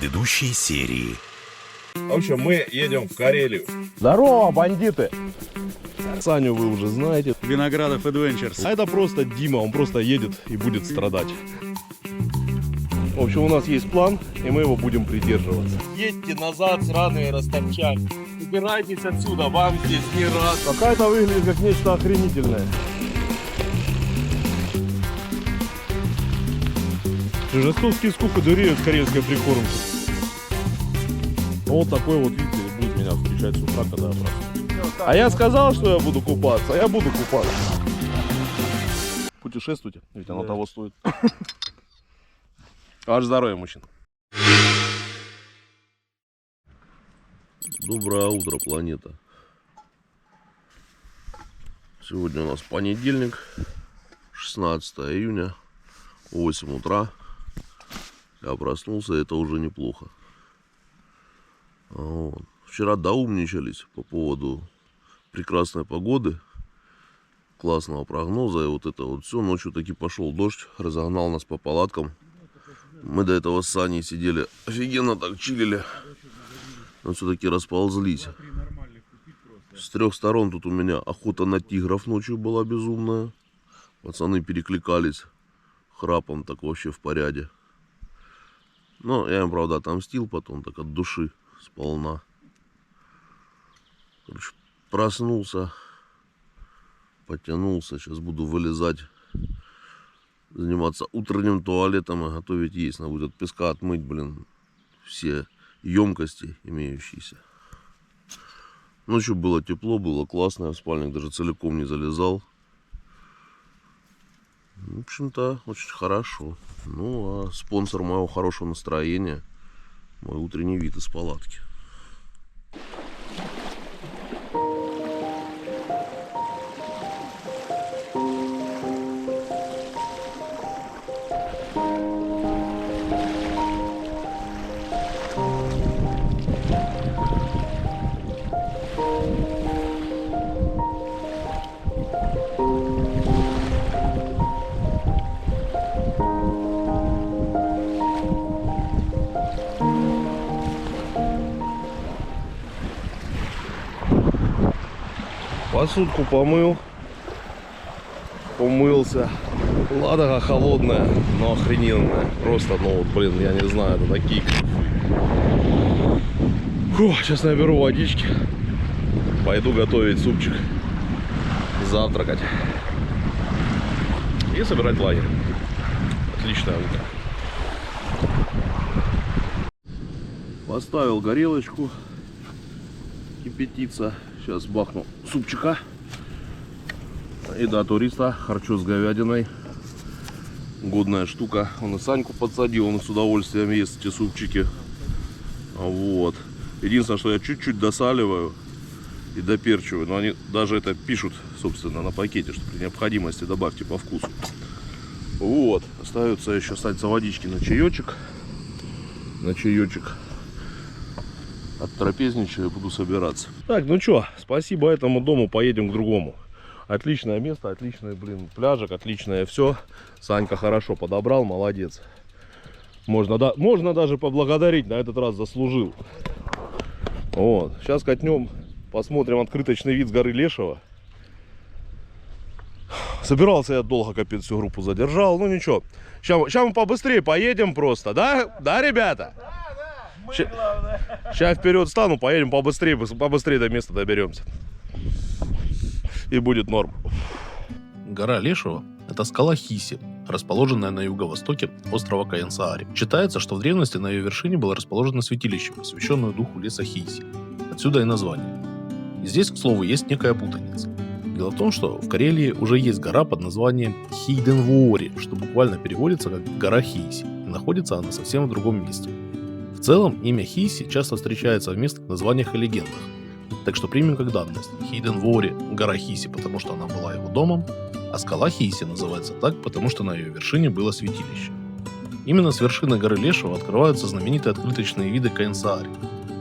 предыдущей серии. В общем, мы едем в Карелию. Здорово, бандиты! Саню вы уже знаете. Виноградов Adventures. А это просто Дима, он просто едет и будет страдать. В общем, у нас есть план, и мы его будем придерживаться. Едьте назад, сраные ростовчане. Убирайтесь отсюда, вам здесь не рад. Пока это выглядит как нечто охренительное. Жестковские скупы дуреют в карельской прикормке. Вот такой вот, видите, будет меня встречать с утра, когда я проснусь. А я сказал, что я буду купаться, а я буду купаться. Путешествуйте, ведь оно того стоит. Ваше здоровье, мужчина. Доброе утро, планета. Сегодня у нас понедельник, 16 июня, 8 утра. Я проснулся, это уже неплохо. Вот. Вчера доумничались по поводу прекрасной погоды, классного прогноза, и вот это вот все. Ночью таки пошел дождь, разогнал нас по палаткам. Мы до этого с Саней сидели, офигенно так чилили, но все-таки расползлись. С трех сторон тут у меня охота на тигров ночью была безумная. Пацаны перекликались храпом, так вообще в порядке. Но я им, правда, отомстил потом, так от души, сполна. Короче, проснулся, потянулся, сейчас буду вылезать, заниматься утренним туалетом и готовить есть. Надо будет от песка отмыть, блин, все емкости имеющиеся. Ночью было тепло, было классно, я в спальник даже целиком не залезал. В общем-то, очень хорошо. Ну, а спонсор моего хорошего настроения — мой утренний вид из палатки. Посудку помыл, умылся. Ладога холодная, но охрененная. Просто, ну вот, блин, я не знаю, это такие кайфы. Фу, сейчас наберу водички. Пойду готовить супчик, завтракать и собирать лагерь. Отличное утро. Поставил горелочку кипятиться. Сейчас бахну супчика. Еда туриста, харчо с говядиной. Годная штука. Он и Саньку подсадил, он с удовольствием ест эти супчики. Вот. Единственное, что я чуть-чуть досаливаю и доперчиваю. Но они даже это пишут, собственно, на пакете, что при необходимости добавьте по вкусу. Вот. Остается еще ставиться водички на чаечек. На чаечек. Оттрапезничаю и буду собираться. Так, ну что, спасибо этому дому, поедем к другому. Отличное место, отличный, блин, пляжик, отличное все. Санька хорошо подобрал, молодец. Можно даже поблагодарить, на этот раз заслужил. Вот, сейчас катнем, посмотрим открыточный вид с горы Лешего. Собирался я долго, капец, всю группу задержал, ну ничего. Сейчас мы побыстрее поедем просто, да? Да, ребята? Сейчас вперед стану, поедем побыстрее до места доберемся. И будет норм. Гора Лешего – это скала Хиси, расположенная на юго-востоке острова Каянсаари. Считается, что в древности на ее вершине было расположено святилище, посвященное духу леса Хиси. Отсюда и название. И здесь, к слову, есть некая путаница. Дело в том, что в Карелии уже есть гора под названием Хейденвуори, что буквально переводится как «гора Хиси», и находится она совсем в другом месте. В целом, имя Хиси часто встречается в местных названиях и легендах, так что примем как данность. Хейденвуори – гора Хиси, потому что она была его домом, а скала Хиси называется так, потому что на ее вершине было святилище. Именно с вершины горы Лешего открываются знаменитые открыточные виды Каянсаари.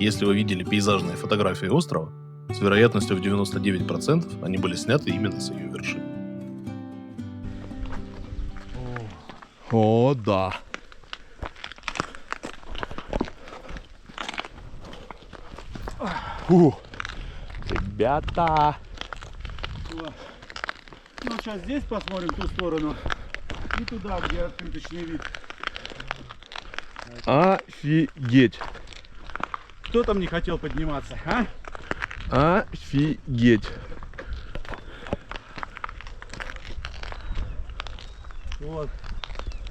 Если вы видели пейзажные фотографии острова, с вероятностью в 99% они были сняты именно с ее вершины. О, да. Фу. Ребята. Ну, сейчас здесь посмотрим ту сторону и туда, где открыточный вид. Офигеть. Кто там не хотел подниматься, а? Офигеть. Вот.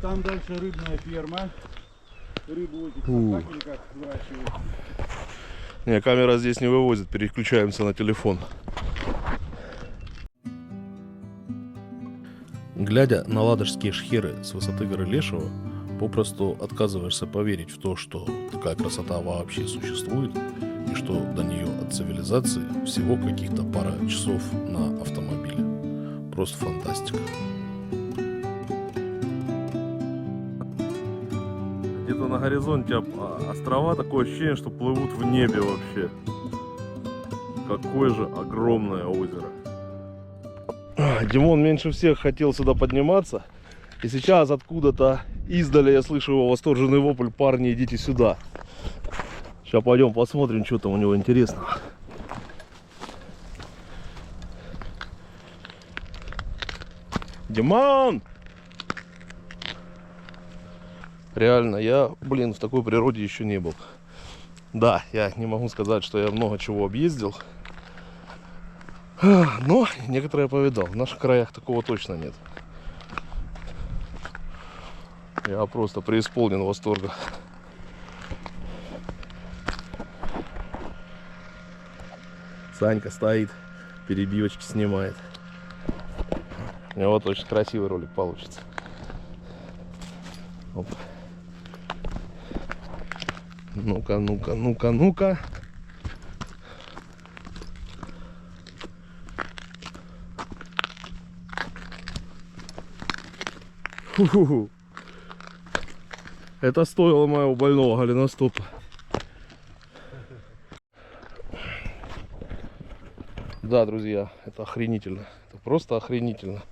Там дальше рыбная ферма. Рыбу эти Ух. собаки как выращивают. Не, камера здесь не вывозит, переключаемся на телефон. Глядя на ладожские шхеры с высоты горы Лешего, попросту отказываешься поверить в то, что такая красота вообще существует, и что до нее от цивилизации всего каких-то пара часов на автомобиле. Просто фантастика. Где-то на горизонте острова, такое ощущение, что плывут в небе вообще. Какое же огромное озеро. Димон меньше всех хотел сюда подниматься. И сейчас откуда-то издали я слышу его восторженный вопль: парни, идите сюда. Сейчас пойдем посмотрим, что там у него интересного. Димон! Реально, я, в такой природе еще не был. Да, я не могу сказать, что я много чего объездил. Но некоторые я повидал. В наших краях такого точно нет. Я просто преисполнен восторга. Санька стоит, перебивочки снимает. У него вот очень красивый ролик получится. Оп. Ну-ка, ну-ка, ну-ка, ну-ка. Фу-ху-ху. Это стоило моего больного голеностопа. Да, друзья, это охренительно. Это просто охренительно.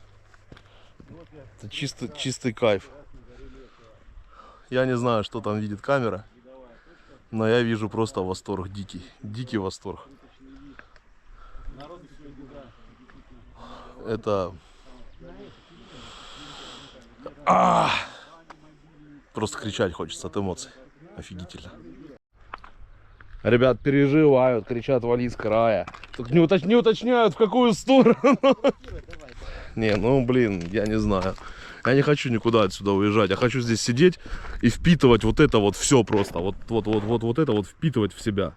Это чистый кайф. Я не знаю, что там видит камера, но я вижу просто восторг дикий. Дикий восторг. Это... Просто кричать хочется от эмоций. Офигительно. Ребят переживают, кричат: вали с края. Только не уточняют, в какую сторону. Не, я не знаю. Я не хочу никуда отсюда уезжать. Я хочу здесь сидеть и впитывать вот это вот все просто. Вот это вот впитывать в себя.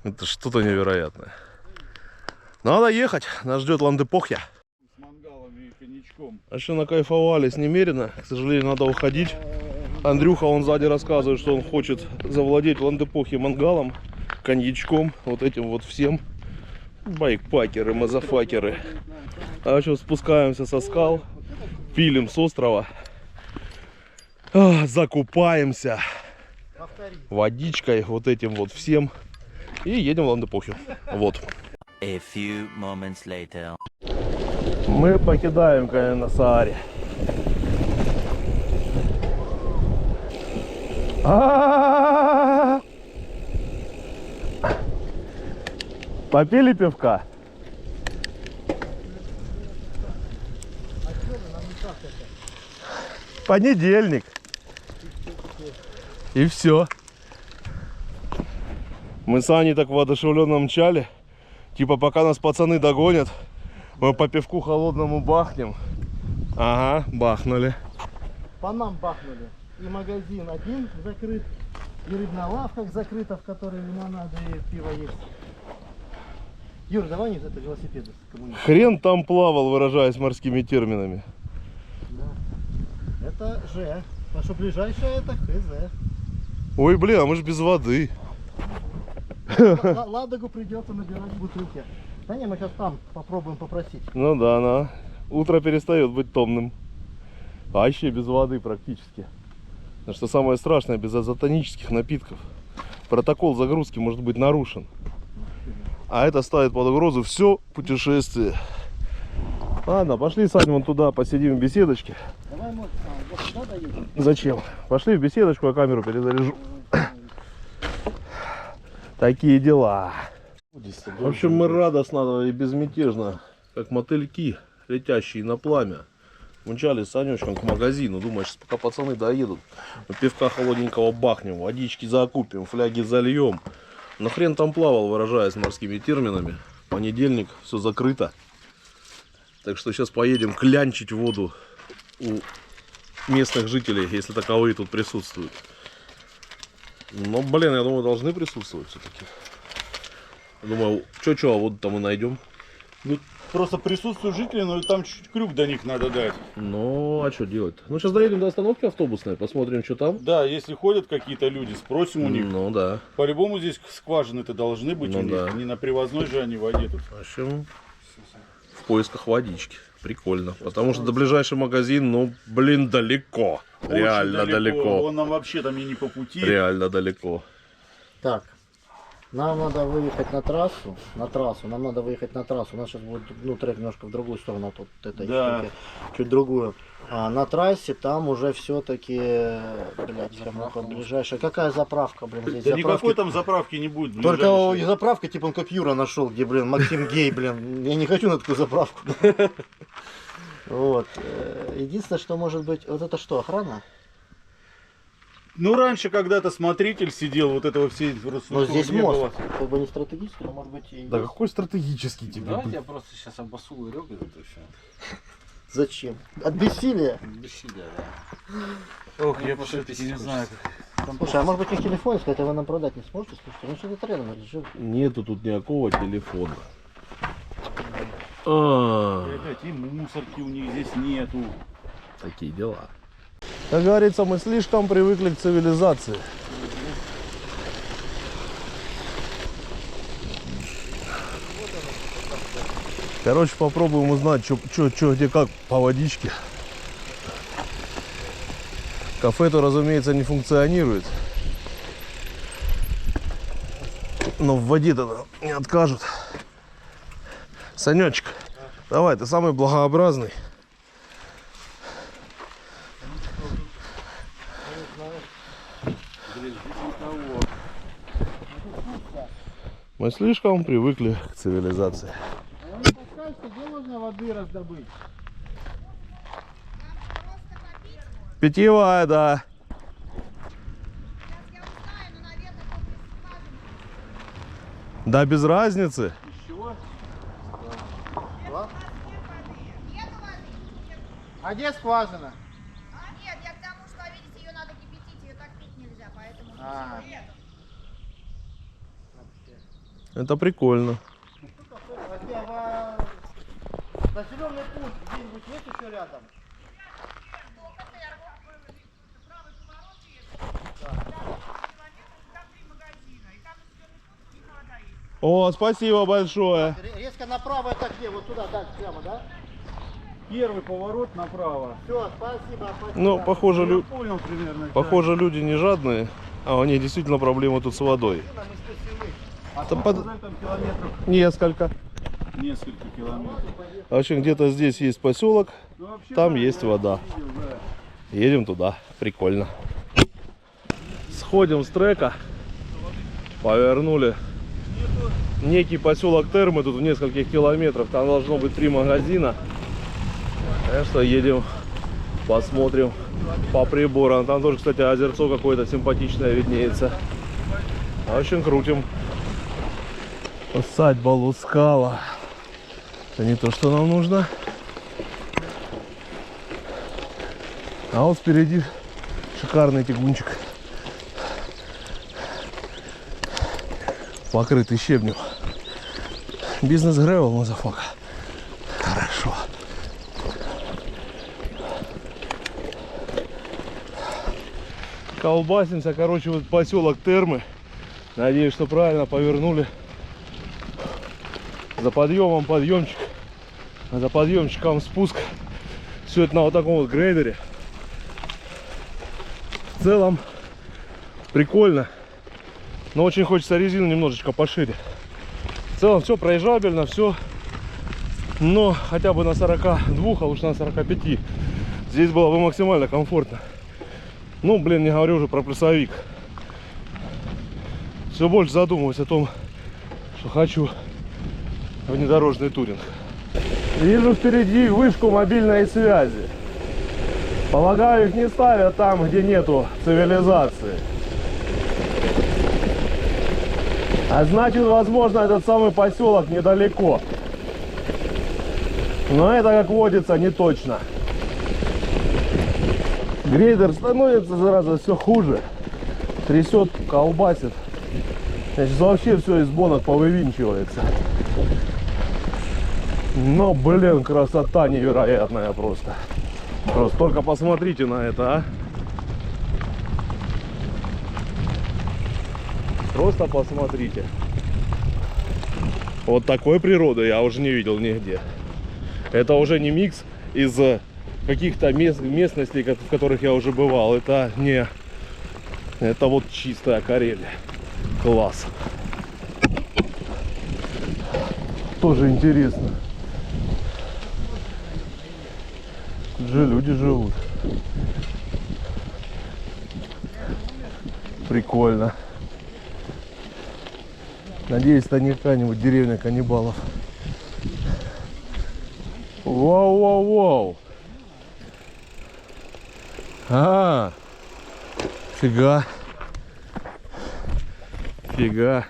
Это что-то невероятное. Надо ехать, нас ждет ландепохья. С мангалами и коньячком. А что, накайфовались немерено. К сожалению, надо уходить. Андрюха, он сзади рассказывает, что он хочет завладеть ландепохьей мангалом, коньячком, вот этим вот всем. Байкпакеры, мазафакеры. А что, спускаемся со скал, пилим с острова, закупаемся водичкой, вот этим вот всем. И едем в ландепохью. Вот. A few moments later. Мы покидаем Кайнасаари. Попили пивка? Понедельник. И все. Мы с Аней так воодушевленно мчали. Типа пока нас пацаны догонят, мы по пивку холодному бахнем. Ага, бахнули. По нам бахнули. И магазин один закрыт, и рыбная лавка закрыта, в которой лимонада и пиво есть. Юр, давай не из этого велосипеда. Хрен там плавал, выражаясь морскими терминами. Да. Это Ж. А что ближайшее, это ХЗ. Ой, блин, а мы же без воды. Ладогу придется набирать в бутылке. Да не, мы сейчас там попробуем попросить. Ну да. Утро перестает быть томным. А вообще без воды практически. Но что самое страшное, без азотонических напитков. Протокол загрузки может быть нарушен. А это ставит под угрозу все путешествие. Ладно, пошли, Сань, вон туда посидим в беседочке. Давай, может, вот сюда доедем. Зачем? Пошли в беседочку, я камеру перезаряжу. Такие дела. В общем, мы радостно и безмятежно, как мотыльки, летящие на пламя, мчались с Санечком к магазину. Думаю, сейчас пока пацаны доедут, мы пивка холодненького бахнем, водички закупим, фляги зальем. Но хрен там плавал, выражаясь морскими терминами. Понедельник, все закрыто. Так что сейчас поедем клянчить воду у местных жителей, если таковые тут присутствуют. Но, блин, я думаю, должны присутствовать все-таки. Думаю, что, а воду там и найдем. Ну, просто присутствуют жители, но там чуть-чуть крюк до них надо дать. Ну, а что делать? Ну, сейчас доедем до остановки автобусной, посмотрим, что там. Да, если ходят какие-то люди, спросим у них. Ну, да. По-любому здесь скважины-то должны быть Ну у них. да. Не на привозной же они воде тут. В общем, в поисках водички. Прикольно. Потому что до ближайший магазин, ну, блин, далеко. Очень Реально далеко. Он нам вообще там и не по пути. Реально далеко. Так, нам надо выехать на трассу. Нам надо выехать на трассу. У нас сейчас будет, ну, трек немножко в другую сторону от вот этой Да. штуки, чуть другую. А на трассе там уже все-таки, блядь, прямо ближайшая. Какая заправка, блин, здесь? Да Заправки- никакой там заправки не будет. Только ближайшей. и заправка, типа он как Юра нашел, где, блин, Максим гей, блин. Я не хочу на такую заправку. Вот. Единственное, что может быть, вот это что, охрана? Ну, раньше когда-то смотритель сидел, вот этого всей Но инфраструктуры здесь не мост, было. как бы не стратегический, но может быть и... Да есть. какой стратегический тебе Давайте быть? я просто сейчас обосу ларек и это все. Зачем? От бессилия? Бессилие, да. Ох, я просто все-таки не знаю. Слушай, а может быть их телефон сказать, а вы нам продать не сможете? Слушайте, ну что-то рядом лежит. Нету тут никакого телефона. Опять и мусорки у них здесь нету. Такие дела. Как говорится, мы слишком привыкли к цивилизации. Короче, попробуем узнать, что, где, как по водичке. Кафе-то, разумеется, не функционирует. Но в воде-то не откажут. Санечек, давай, ты самый благообразный. Мы слишком привыкли к цивилизации. Подскажите, где можно воды раздобыть? Питьевая, да. Да без разницы. А где скважина? Нет, я к тому, что, видите, ее надо кипятить, ее так пить нельзя, поэтому А. нет. Это прикольно. Населенный пункт где-нибудь есть еще рядом? О, спасибо большое. Резко направо это где? Вот туда, дальше, прямо, да? Первый поворот направо. Все, спасибо. Ну, похоже, Я понял примерно. похоже, люди не жадные, а у них действительно проблемы тут с водой. А Там сколько, под- сказали, там километров? Несколько. Несколько километров. В общем, где-то здесь есть поселок, Ну, вообще, там да, есть я вода. видел, да. Едем туда. Прикольно. Сходим с трека. Повернули. Некий поселок Термы, тут в нескольких километрах. Там должно быть 3 магазина. Так что едем, посмотрим по приборам. Там тоже, кстати, озерцо какое-то симпатичное виднеется. Очень крутим. Усадьба Лускала. Это не то, что нам нужно. А вот впереди шикарный тягунчик, покрытый щебнем. Бизнес гревел, мазафака. Хорошо. Колбасимся, короче, вот поселок Термы. Надеюсь, что правильно повернули. За подъемом подъемчик, а за подъемчиком спуск. Все это на вот таком вот грейдере. В целом прикольно, но очень хочется резину немножечко пошире. В целом все проезжабельно, все но хотя бы на 42, а лучше на 45 здесь было бы максимально комфортно. Ну, блин, не говорю уже про плюсовик. Все больше задумываюсь о том, что хочу внедорожный туринг. Вижу впереди вышку мобильной связи. Полагаю, их не ставят там, где нету цивилизации. А значит, возможно, этот самый поселок недалеко. Но это, как водится, не точно. Грейдер становится, зараза, все хуже. Трясет, колбасит. Значит, вообще все из бонок повывинчивается. Но, блин, красота невероятная просто. Просто только посмотрите на это, а. Просто посмотрите. Вот такой природы я уже не видел нигде. Это уже не микс из каких-то местностей, в которых я уже бывал. Это не... Это вот чистая Карелия. Класс. Тоже интересно. Тут же люди живут. Прикольно. Надеюсь, это не какая-нибудь деревня каннибалов. Вау-вау-вау. А, фига. Фига.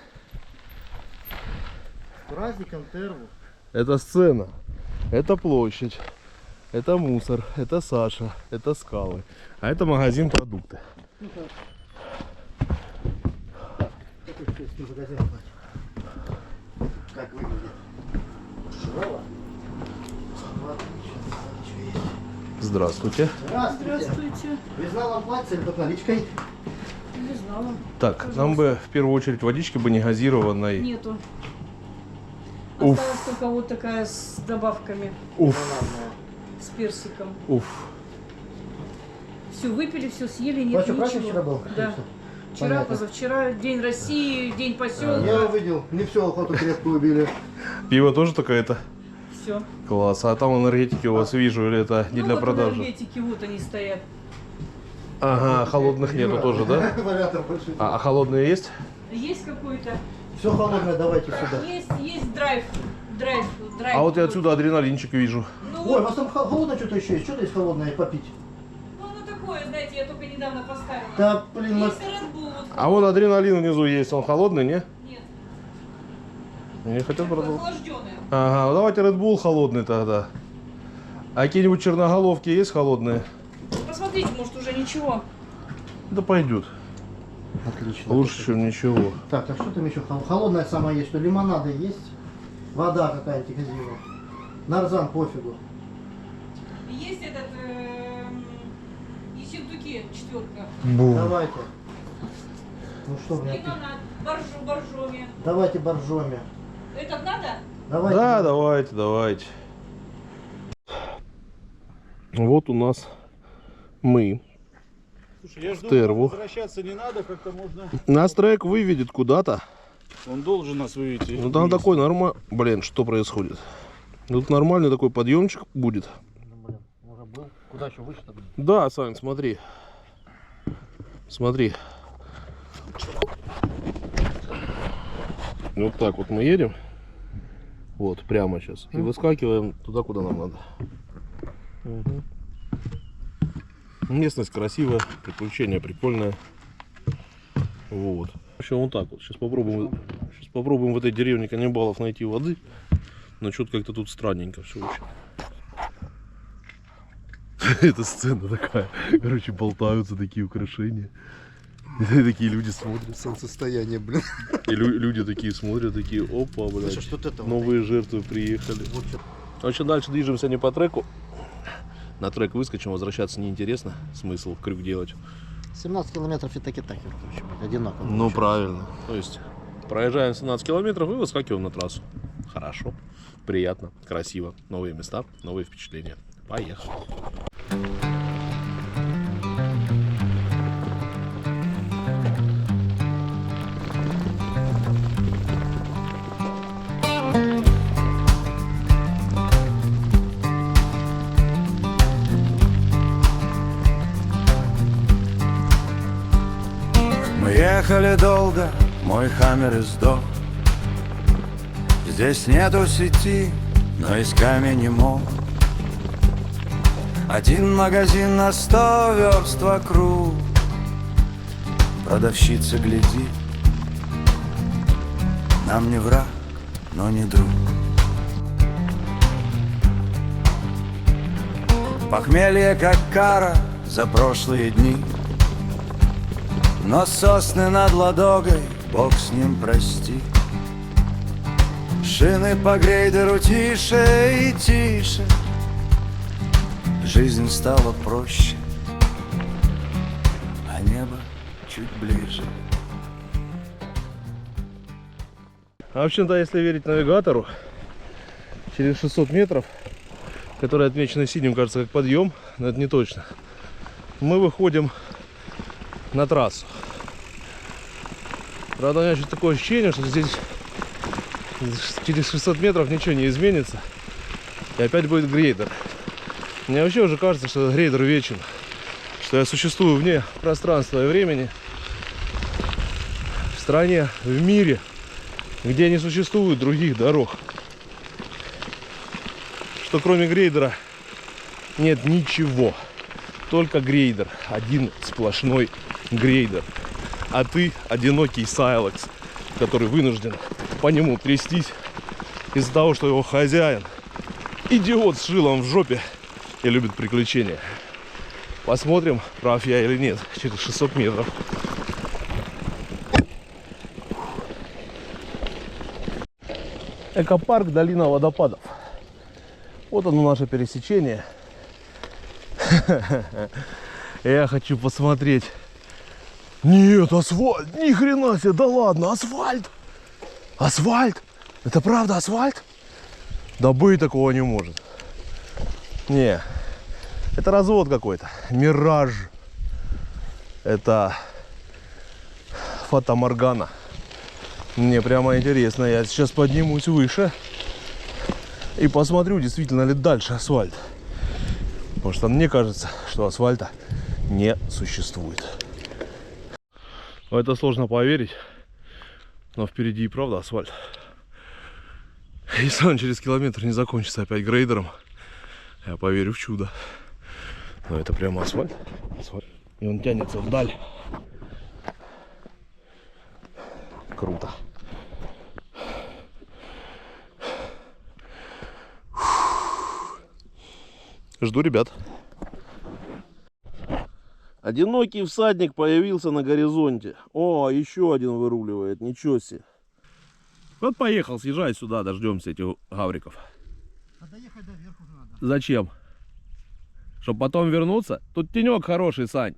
Праздником Терву. Это сцена. Это площадь. Это мусор. Это Саша. Это скалы. А это магазин продукты. Как выглядит? Шева. Здравствуйте. Здравствуйте. Безналом платье или только наличкой? Безналом. Так, нам бы в первую очередь водички бы не газированной. Нету. Уф. Осталась только вот такая с добавками, Уф. с персиком. Уф. Все выпили, все съели, нет Вообще, ничего. праздник вчера был? Да. Вчера, Понятно. позавчера, День России, День поселка. Я увидел, не все охоту крепко убили. Пиво тоже такое-то? Все. Класс. А там энергетики у вас вижу, или это не для вот продажи? энергетики, вот они стоят. Ага, холодных нету тоже, да? Вариантов больше. А холодные есть? Есть какой-то? Все холодное давайте сюда. Есть драйв. Драйв. А вот я отсюда адреналинчик вижу. Ну, Ой, у вас там холодное что-то еще есть? Что-то есть холодное попить? ну, оно такое, знаете, я только недавно поставила. Да, блин, Есть Red Bull, вот. А вон адреналин внизу есть. Он холодный, не? Нет, Не хотят продолжать. охлажденное. Ага, ну давайте Red Bull холодный тогда. А какие-нибудь черноголовки есть холодные? Посмотрите, может уже ничего. Да пойдет. Отлично. Лучше, чем ничего. Так, что там еще? Холодное самое есть, что лимонады есть? Вода какая-нибудь газировая. Нарзан пофигу. Есть этот Ессентуки, 4. Давайте. Ну что, у меня тут? Лимонад, боржоми. Давайте боржоми. Этот надо? Давайте. Да, давайте, давайте. Вот у нас мы. Слушай, я В жду, Терву. возвращаться не надо, как-то можно... Нас трек выведет куда-то. Он должен нас вывести. Ну там такой нормальный... Блин, что происходит? Тут нормальный такой подъемчик будет. Блин, уже был. Куда еще выше-то? Да, Сань, смотри. Смотри. Вот так вот мы едем. Вот, прямо сейчас. И выскакиваем туда, куда нам надо. Угу. Местность красивая, приключение прикольное. Вот. В общем, вот так вот. Сейчас попробуем в этой деревне каннибалов найти воды. Но что-то как-то тут странненько все очень. Это сцена такая. Короче, болтаются такие украшения. И такие люди смотрят. Солнцестояние, блин. И люди такие смотрят, такие, опа, блядь. Слышишь, вот это вот. Новые жертвы приехали. Очень дальше движемся не по треку. На трек выскочим, возвращаться неинтересно. Смысл крюк делать. 17 километров и таки-таки, короче, одинаково. Ну, правильно. То есть, проезжаем 17 километров и выскакиваем на трассу. Хорошо, приятно, красиво. Новые места, новые впечатления. Поехали. ехали долго, мой хаммер издох. Здесь нету сети, но есть камень и мол. Один магазин на 100 верст вокруг. Продавщица глядит, нам не враг, но не друг. Похмелье как кара за прошлые дни. Но сосны над Ладогой, Бог с ним прости. Шины по грейдеру тише и тише. Жизнь стала проще, а небо чуть ближе. В общем-то, если верить навигатору, через 600 метров, которые отмечены синим, кажется, как подъем, но это не точно, мы выходим на трассу. Правда, у меня чуть такое ощущение, что здесь через 600 метров ничего не изменится. И опять будет грейдер. Мне вообще уже кажется, что грейдер вечен. Что я существую вне пространства и времени. В стране, в мире, где не существует других дорог. Что кроме грейдера нет ничего. Только грейдер. Один сплошной грейдер. А ты одинокий Сайлакс, который вынужден по нему трястись из-за того, что его хозяин идиот с шилом в жопе и любит приключения. Посмотрим, прав я или нет, через 600 метров. Экопарк Долина водопадов. Вот оно, наше пересечение. Я хочу посмотреть. Нет, асфальт, ни хрена себе, да ладно, асфальт. Асфальт? Это правда асфальт? Да быть такого не может. Не, это развод какой-то, мираж. Это фатаморгана. Мне прямо интересно, я сейчас поднимусь выше и посмотрю, действительно ли дальше асфальт. Потому что мне кажется, что асфальта не существует. Это сложно поверить, но впереди и правда асфальт. Если он через километр не закончится опять грейдером, я поверю в чудо. Но это прямо асфальт. Асфальт. И он тянется вдаль. Круто. Жду ребят. Одинокий всадник появился на горизонте. О, еще один выруливает. Ничего себе. Вот поехал, съезжай сюда, дождемся этих гавриков. А доехать до верху надо. Зачем? Чтоб потом вернуться? Тут тенек хороший, Сань.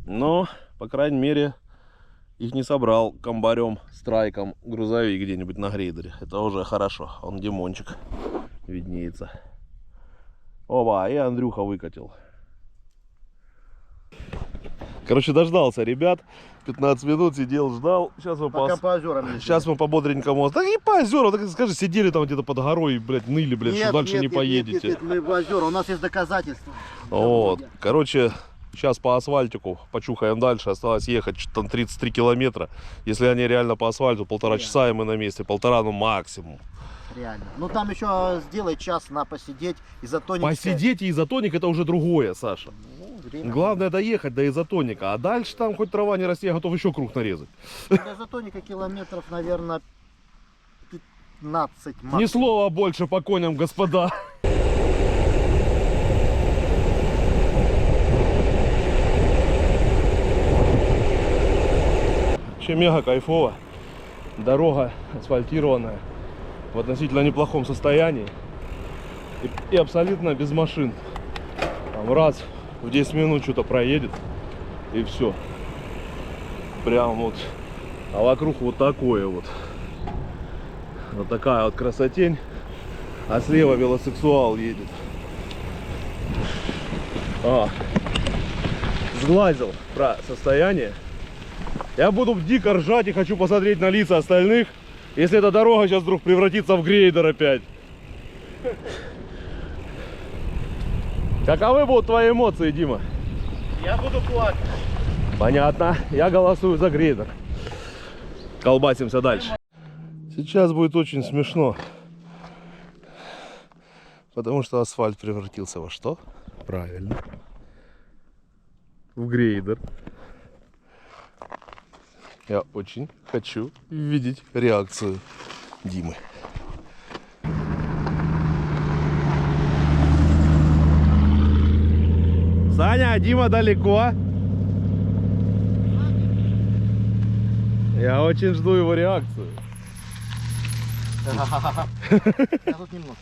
Но, по крайней мере, их не собрал комбарем, страйком грузовик где-нибудь на грейдере. Это уже хорошо. Он Димончик виднеется. Оба, и Андрюха выкатил. Короче, дождался ребят. 15 минут сидел, ждал. Сейчас мы Пока по озерам. Сейчас мы по бодренькому. Так и по озерам, так скажи, сидели там где-то под горой, блядь, ныли, блядь, Нет, что дальше нет, не нет, поедете. Нет, мы в озера, у нас есть доказательства. Вот. Короче, сейчас по асфальтику почухаем дальше. Осталось ехать там 33 километра. Если они реально по асфальту, 1,5 часа, и мы на месте. 1,5, ну максимум. Реально. Ну там еще сделай час на посидеть, изотоник. Посидеть и изотоник — это уже другое, Саша. Ну, время. Главное доехать до изотоника. А дальше там хоть трава не расти, я готов еще круг нарезать. До изотоника километров, наверное, 15 максимум. Ни слова больше по коням, господа. Вообще мега кайфово. Дорога асфальтированная, в относительно неплохом состоянии и абсолютно без машин. Там раз в 10 минут что-то проедет и все. Прям вот. А вокруг вот такое вот. Вот такая вот красотень. А слева велосексуал едет. Сглазил про состояние. Я буду дико ржать и хочу посмотреть на лица остальных, если эта дорога сейчас вдруг превратится в грейдер опять. Каковы будут твои эмоции, Дима? Я буду плакать. Понятно. Я голосую за грейдер. Колбасимся дальше. Сейчас будет очень смешно. Потому что асфальт превратился во что? Правильно. В грейдер. Я очень хочу видеть реакцию Димы. Саня, Дима далеко. Я очень жду его реакцию. Я тут немножко.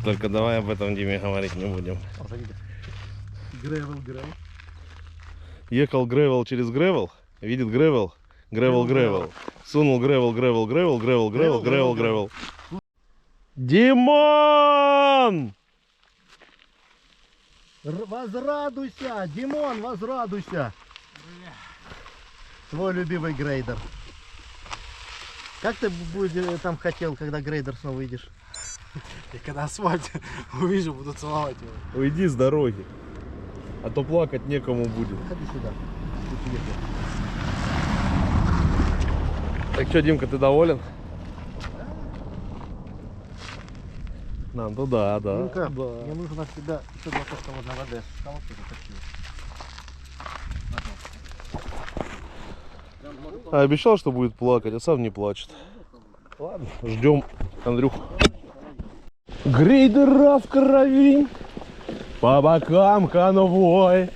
Только давай об этом Диме говорить не будем. Гревел. Ехал гревел через гревел, видит гревел, гревел. Сунул гревел. Димон! Возрадуйся, Димон, возрадуйся. Твой любимый грейдер. Как ты будешь там хотел, когда грейдер снова выйдешь? Я когда асфальт увижу, буду целовать его. Уйди с дороги, а то плакать некому будет. Ходи сюда. Так что, Димка, ты доволен? Нам туда, да. Димка, мне нужно от тебя еще 2 кошка водной воды. Колодки затопили. А обещал, что будет плакать, а сам не плачет. Ладно, ждем Андрюху. Грейдера в крови, по бокам конвой.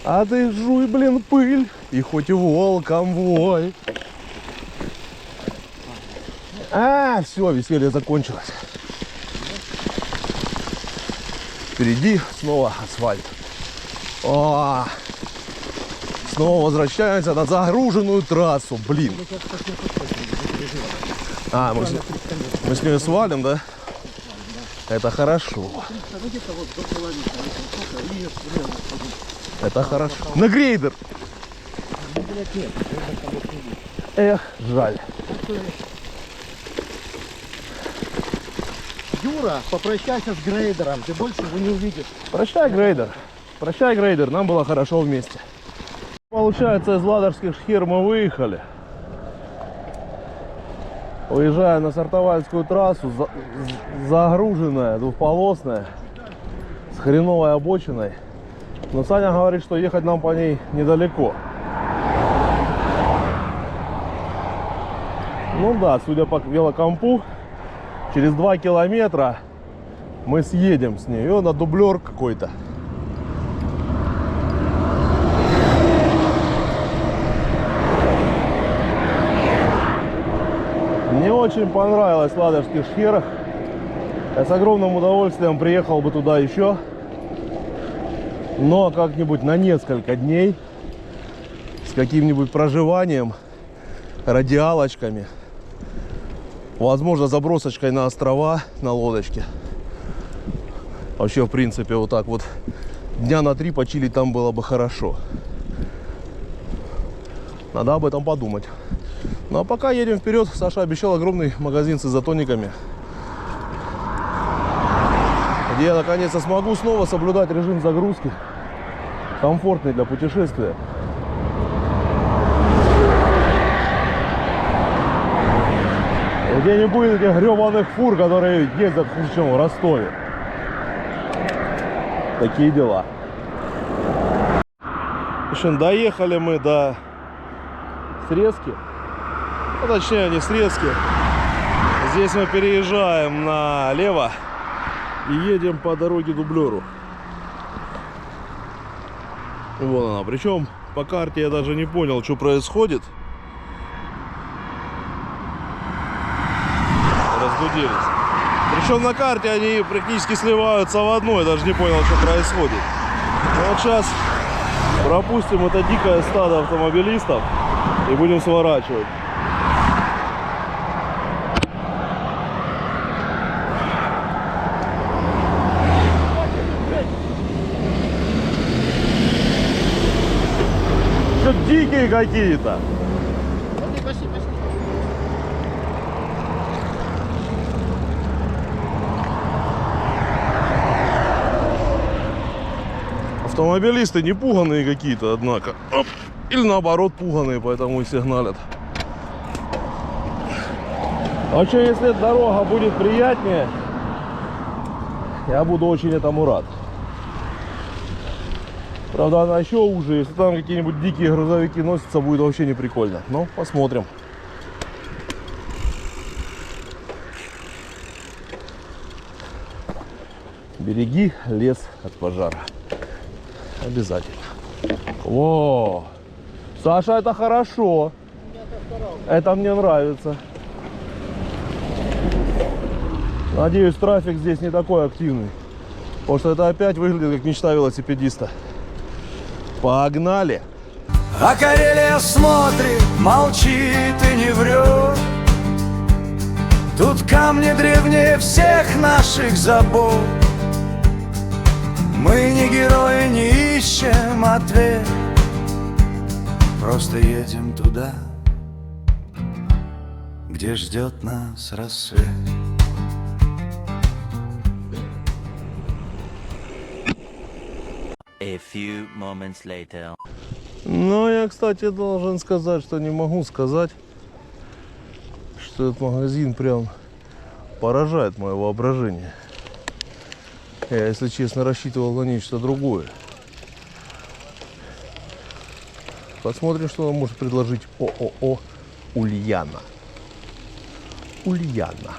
А ты жуй, блин, пыль, и хоть и волком вой. А, все, веселье закончилось. Впереди снова асфальт. О, снова возвращаемся на загруженную трассу, блин. А, мы с нее свалим, да? Это хорошо. Это хорошо. На грейдер! Эх, жаль. Юра, попрощайся с грейдером, ты больше его не увидишь. Прощай, грейдер. Прощай, грейдер. Нам было хорошо вместе. Получается, из Ладожских Шхер мы выехали. Уезжая на Сартовальскую трассу, загруженная, двухполосная, с хреновой обочиной. Но Саня говорит, что ехать нам по ней недалеко. Ну да, судя по велокомпу, через 2 километра мы съедем с ней. И на дублер какой-то. Мне очень понравилось в Ладожских Шхерах. Я с огромным удовольствием приехал бы туда еще. Но как-нибудь на несколько дней. С каким-нибудь проживанием, радиалочками. Возможно, забросочкой на острова, на лодочке. Вообще, в принципе, вот так вот дня на 3 почилить там было бы хорошо. Надо об этом подумать. Ну а пока едем вперед. Саша обещал огромный магазин с изотониками, где я наконец-то смогу снова соблюдать режим загрузки, комфортный для путешествия. Где не будет этих гребаных фур, которые ездят хуже, чем в Ростове. Такие дела. В общем, доехали мы до Срезки. Ну, точнее, не Срезки. Здесь мы переезжаем налево и едем по дороге дублеру. Вон она. Причем по карте я даже не понял, что происходит. Разгуделись. Причем на карте они практически сливаются в одно. Я даже не понял, что происходит. Но вот сейчас пропустим это дикое стадо автомобилистов и будем сворачивать. Что дикие какие-то. Автомобилисты не пуганые какие-то, однако. Оп. Или наоборот пуганые, поэтому и сигналят. Вообще, если дорога будет приятнее, я буду очень этому рад. Правда, она еще уже, если там какие-нибудь дикие грузовики носятся, будет вообще не прикольно. Но посмотрим. Береги лес от пожара. Обязательно. Во! Саша, это хорошо. Это мне нравится. Надеюсь, трафик здесь не такой активный. Потому что это опять выглядит как мечта велосипедиста. Погнали! А Карелия смотрит, молчит и не врет. Тут камни древнее всех наших забот. Мы не герои, не ищем ответ. Просто едем туда, где ждет нас рассвет. A few moments later. Но я, кстати, должен сказать, что не могу сказать, что этот магазин прям поражает мое воображение. Я, если честно, рассчитывал на нечто другое. Посмотрим, что нам может предложить ООО «Ульяна». Ульяна.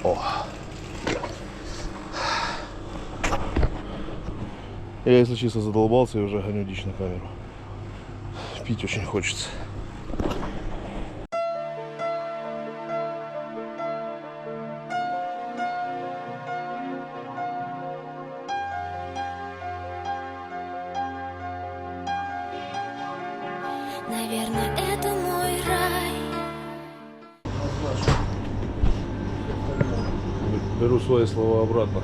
О. Я, если честно, задолбался и уже гоню дичь на камеру. Пить очень хочется. Наверное, это мой рай. Беру свои слова обратно.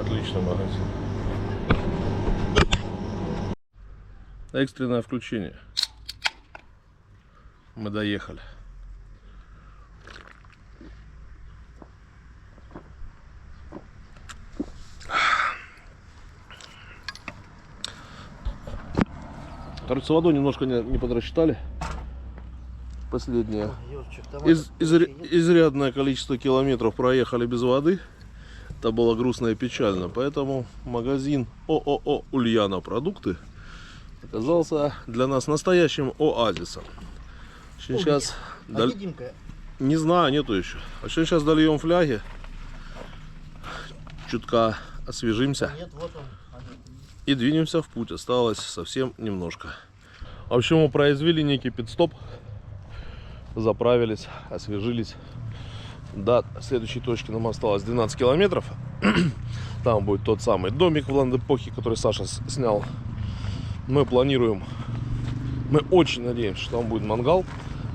Отличный магазин. Экстренное включение. Мы доехали. Кажется, водой немножко не подрасчитали. Последнее. Изрядное количество километров проехали без воды. Это было грустно и печально. Поэтому магазин ООО «Ульяна продукты» оказался для нас настоящим оазисом. Сейчас не знаю, нету еще. А сейчас дольем фляги. Чутка освежимся. И двинемся в путь. Осталось совсем немножко. В общем, мы произвели некий пит-стоп. Заправились, освежились. До следующей точки нам осталось 12 километров. Там будет тот самый домик в Ланд-эпохе, который Саша снял. Мы планируем, мы очень надеемся, что там будет мангал.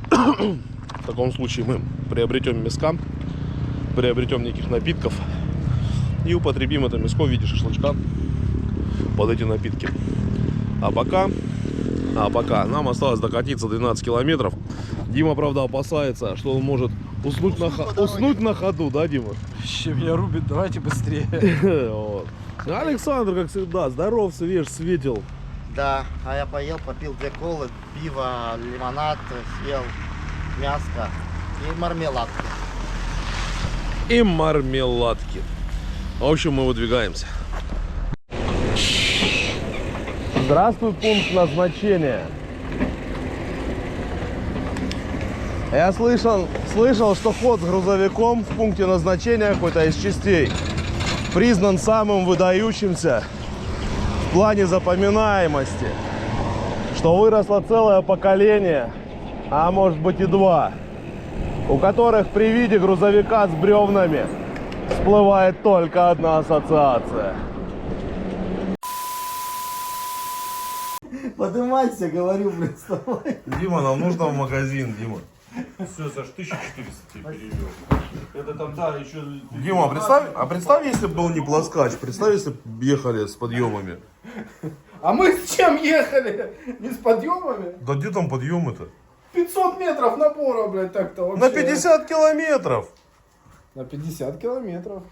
В таком случае мы приобретем мяска, приобретем неких напитков и употребим это мяско в виде шашлычка под эти напитки. А пока нам осталось докатиться 12 километров. Дима, правда, опасается, что он может уснуть на ходу, да, Дима? Вообще меня рубит, давайте быстрее. Вот. Александр, как всегда, здоров, свеж, светил. Да, а я поел, попил 2 колы, пиво, лимонад, съел мяско и мармеладку. И мармеладки. В общем, мы выдвигаемся. Здравствуй, пункт назначения. Я слышал, что ход с грузовиком в пункте назначения какой-то из частей признан самым выдающимся в плане запоминаемости. Что выросло целое поколение, а может быть и 2, у которых при виде грузовика с бревнами всплывает только одна ассоциация. Поднимайся, говорю, блин, вставай. Дима, нам нужно в магазин, Дима. Все, Саш, 1400 тебе перевел. Это там, да, еще... Дима, представь, если бы был не плоскач. Представь, если бы ехали с подъемами. А мы с чем ехали? Не с подъемами? Да где там подъемы-то? 500 метров напора, блядь, так-то вообще. На 50 километров. На 50 километров.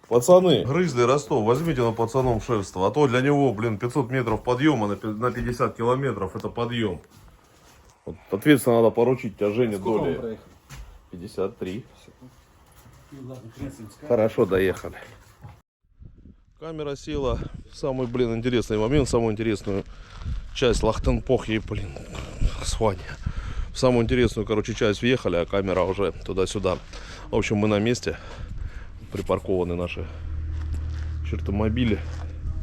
Пацаны, Грызли Ростов, возьмите на пацаном шефство, а то для него, блин, 500 метров подъема на 50 километров это подъем. Вот, ответственно надо поручить тебя Жене доли. 53. Хорошо, доехали. Камера села в самый, блин, интересный момент, самую интересную часть Лахтенпохи, блин, Свания. В самую интересную, короче, часть въехали, а камера уже туда-сюда. В общем, мы на месте. Припаркованы наши чертомобили.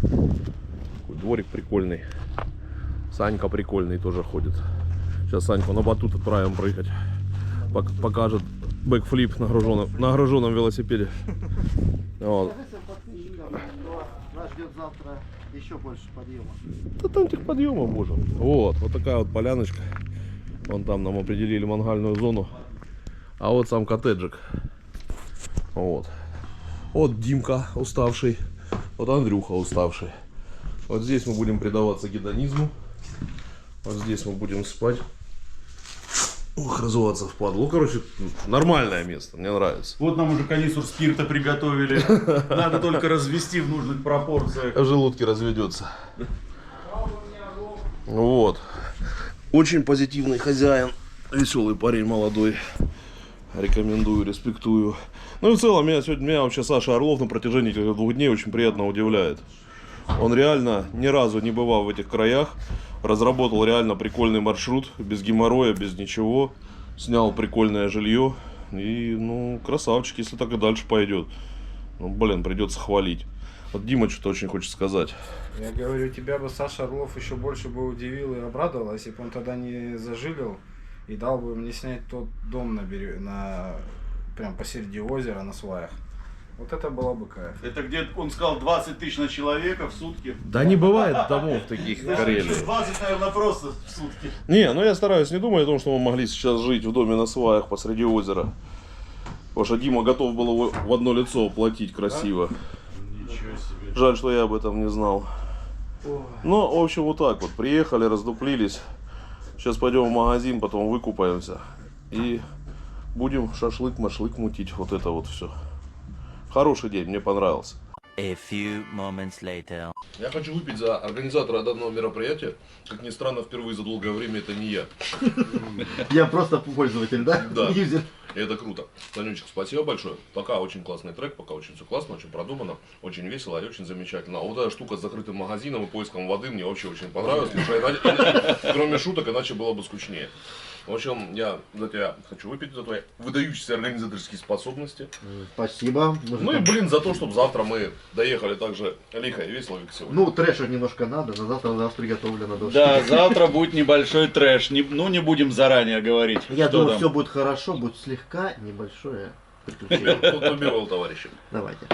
Такой дворик прикольный. Санька прикольный тоже ходит. Сейчас Саньку на батут отправим прыгать. Покажет бэкфлип на груженном велосипеде. Вот. Нас ждет завтра еще больше подъема. Да там тех подъемов, боже. Вот такая вот поляночка. Вон там нам определили мангальную зону. А вот сам коттеджик. Вот Димка уставший. Вот Андрюха уставший. Вот здесь мы будем предаваться гедонизму. Вот здесь мы будем спать. Ух, разуваться впадло. Ну, короче, нормальное место, мне нравится. Вот нам уже канистру спирта приготовили. Надо только развести в нужных пропорциях. В желудке разведется. Вот. Очень позитивный хозяин. Веселый парень, молодой. Рекомендую, респектую. Ну и в целом, меня вообще Саша Орлов на протяжении этих 2 дней очень приятно удивляет. Он реально, ни разу не бывал в этих краях, разработал реально прикольный маршрут, без геморроя, без ничего. Снял прикольное жилье. И, ну, красавчик, если так и дальше пойдет. Ну, блин, придется хвалить. Вот Дима что-то очень хочет сказать. Я говорю, тебя бы Саша Орлов еще больше бы удивил и обрадовал, если бы он тогда не зажилил и дал бы мне снять тот дом прям посреди озера на сваях. Вот это было бы кайф. Это где он сказал 20 тысяч на человека в сутки. Да не бывает домов таких в Карелии. 20, наверное, просто в сутки. Не, ну я стараюсь не думать о том, что мы могли сейчас жить в доме на сваях посреди озера. Потому что Дима готов был в одно лицо оплатить красиво. Ничего себе. Жаль, что я об этом не знал. Ну, в общем, вот так вот. Приехали, раздуплились. Сейчас пойдем в магазин, потом выкупаемся. И будем шашлык-машлык мутить. Вот это вот все. Хороший день, мне понравился. A few moments later. Я хочу выпить за организатора данного мероприятия. Как ни странно, впервые за долгое время это не я. Я просто пользователь, да? Да. Юзер. И это круто. Санючек, спасибо большое. Пока очень классный трек, пока очень все классно, очень продумано, очень весело и очень замечательно. А вот эта штука с закрытым магазином и поиском воды мне вообще очень понравилась. Потому что кроме шуток, иначе было бы скучнее. В общем, я за тебя хочу выпить, за твои выдающиеся организаторские способности. Спасибо. Ну и, блин, за то, чтобы завтра мы доехали так же лихо и весело, как сегодня. Ну, трэша немножко надо, но завтра у нас приготовлено. Да, завтра будет небольшой трэш. Не будем заранее говорить. Я думаю, все будет хорошо, будет слегка небольшое приключение. Тут побивал, товарищи. Давайте.